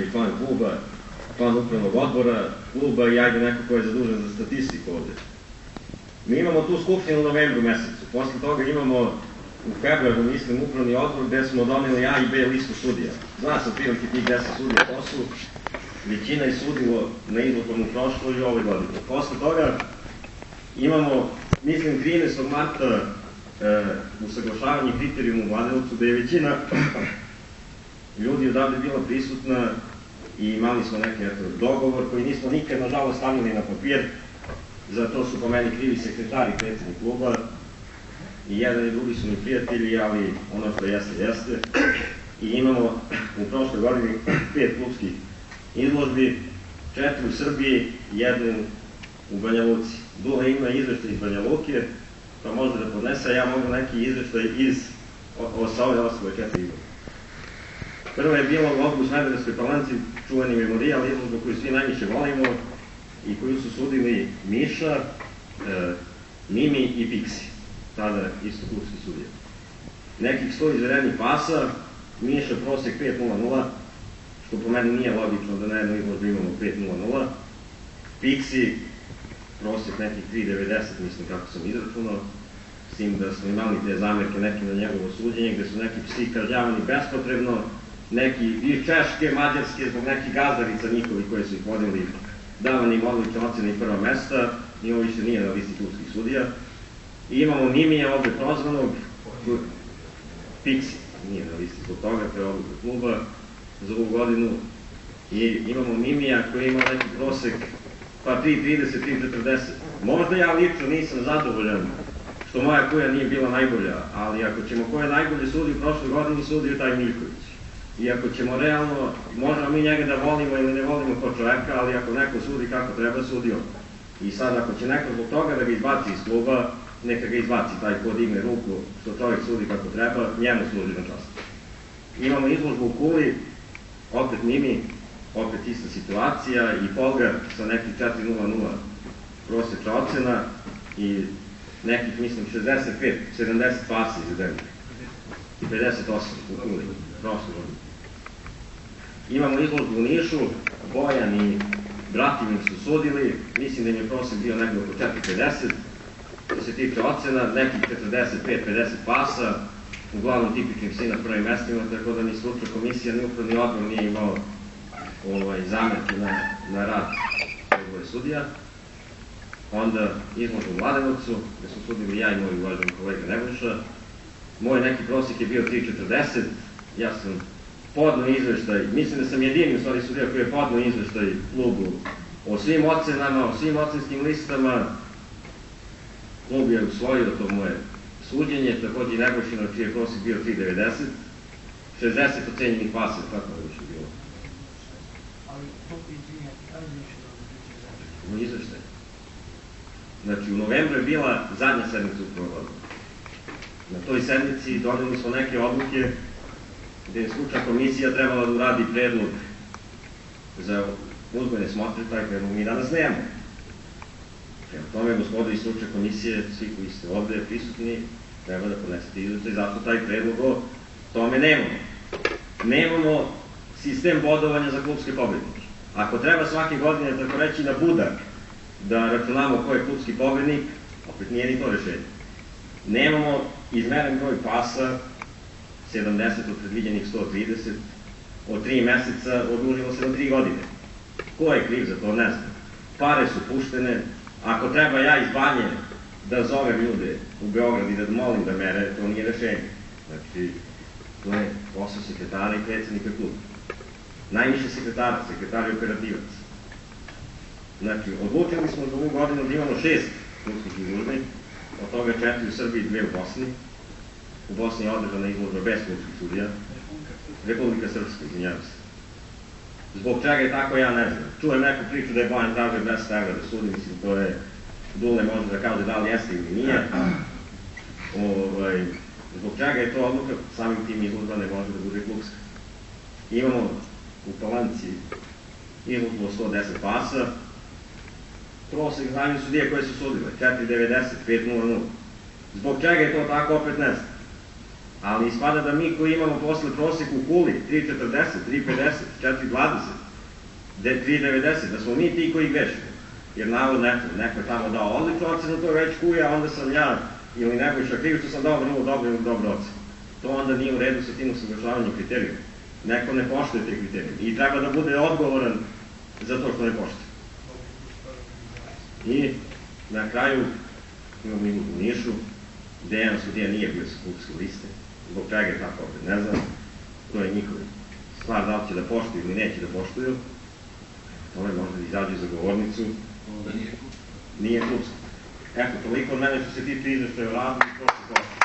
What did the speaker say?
najbolji član kluba, član upravnog odbora kluba i ajde neko ko je zadužen za statistiku ovde. Mi imamo tu skupštinu u novembru mesecu, posle toga imamo u februaru, mislim, upravni odbor gde smo doneli A i B listu sudija. Zna se otprilike tih 10 sudija, to su većina je sudilo na izložbom u prošloj i ovoj godini. Posle toga imamo, mislim, 13. marta usaglašavanje kriterijuma u Mladenovcu, gde je većina ljudi odavde bila prisutna i imali smo neki dogovor koji nismo nikad, nažalost, stavili na papir. Zato su po meni krivi sekretari i predsednik kluba i jedan i drugi su mi prijatelji, ali ono što jeste, jeste. I imamo u prošloj godini 5 klubskih izložbi, 4 u Srbiji, 1 u Banja Luci. Dule ima izveštaj iz Banja Luke, pa može da podnese, a ja mogu neki izveštaj sa ove ostale 4 izložbe. Prvo je bilo u Odbu Smederevskoj Palanci, čuveni memorijal, izložbu koju svi najviše volimo i koju su sudili Miša, Mimi i Piksi, tada isto klubski sudija. Nekih 100 izvedenih pasa, Miša prosek 5.00, što po meni nije logično da na jednu izložbu imamo 5.00, Piksi prosek nekih 3.90, mislim kako sam izračunao, s tim da smo imali te zamerke neke na njegovo suđenje, gde su neki psi kažnjavani bespotrebno, neki iz Češke, Mađarske, zbog nekih gazdarica njihovi koje su ih vodili, davani im odlične ocene i prva mesta, i ovo više nije na listi klubskih sudija. I imamo Mimija ovde prozvanog, Piksi nije na listi zbog toga, to je odluka kluba za ovu godinu, i imamo Mimija koji ima neki prosek pa 3.30, 3.40. Možda ja lično nisam zadovoljan što moja kuja nije bila najbolja, ali ako ćemo ko je najbolje sudio u prošloj godini, sudio taj Miljković. I ako ćemo realno, možemo mi njega da volimo ili ne volimo kao čoveka, ali ako neko sudi kako treba, sudio. I sad ako će neko zbog toga da ga izbaci iz kluba, neka ga izbaci, taj ko digne ruku što čovjek sudi kako treba, njemu služi na čast. Imamo izložbu u Kuli, opet Mimi, opet ista situacija i Polgar sa nekih 4.00 prosečna ocena i nekih, mislim, 65, 70 pasa izvedenih i 58 u Kuli, prošle godine. Imamo izložbu u Nišu, Bojan i Bratimir su sudili, mislim da im je prosek bio negdje oko 4.50, što se tiče ocena, nekih 45-50 pasa, uglavnom tipičnim psi na prvim mestima, tako da ni stručna komisija, ni upravni odbor nije imao zamerke na rad odbora sudija. Onda izložbu u Mladenovcu, gde smo sudili ja i moj uvaženi kolega Nebojša. Moj neki prosek je bio 3.40, ja sam podno izveštaj, mislim da sam jedini u stvari sudija koji je podno izveštaj klubu o svim ocenama, o svim ocenskim listama. Klub je usvojio to moje suđenje, takođe i Nebojšino, čiji je prosek bio 3.90, 60 ocenjenih pasa, tako je više bilo. Ali koliko izvinjati, kada je više dobro u izveštaj? Znači, u novembru je bila zadnja sednica upravnog odbora. Na toj sednici doneli smo neke odluke gde je stručna komisija trebala da uradi predlog za uzgojne smotre, taj predlog mi danas nemamo. Prema tome, gospodo iz stručne komisije, svi koji ste ovde prisutni, treba da podnesete izveštaj, zato taj predlog o tome nemamo. Nemamo sistem bodovanja za klubske pobednike. Ako treba svake godine, tako reći, na budak da računamo ko je klubski pobednik, opet nije ni to rešenje. Nemamo izmeren broj pasa, 70 od predviđenih 130, od 3 meseca odlužilo se na 3 godine. Ko je kriv za to, ne znam. Pare su puštene, ako treba ja iz Banje da zovem ljude u Beograd i da molim da mere, to nije rešenje. Znači, to je posao sekretara i predsednika kluba. Najviše sekretara, sekretar i operativac. Znači, odlučili smo za ovu godinu da imamo 6 klubskih izložbi, od toga 4 u Srbiji, 2 u Bosni. U Bosni je održana izložba bez klubskih sudija. Republika Srpska, izvinjavam se. Zbog čega je tako, ja ne znam. Čujem neku priču da je Bojan tražio 200 evra da sudi, mislim, to je Dule može da kaže da li jeste ili nije. Zbog čega je to odluka, samim tim izložba ne može da bude klubska. Imamo u Palanci izložbu 110 pasa, prosek znanju sudije koje su sudile, 4.90, 5.00. Zbog čega je to tako, opet ne znam. Ali ispada da mi koji imamo posle prosek u Kuli 3.40, 3.50, 4.20, 3.90, da smo mi ti koji grešimo. Jer navodno neko je tamo dao odličnu ocenu, to je već kuja, onda sam ja ili Nebojša kriv što sam dao vrlo dobro ocenu. To onda nije u redu sa tim usaglašavanjem kriterijuma. Neko ne poštuje te kriterijume i treba da bude odgovoran za to što ne poštuje. I na kraju imamo i u Nišu, gde jedan sudija nije bio sa klubske liste, zbog čega je tako opet, ne znam, to je njihov stvar da li će da poštuju ili neće da poštuju, to je možda da izađe za govornicu, nije klubsko. Eto, toliko od mene što se tiče izveštaja o radu i prošle.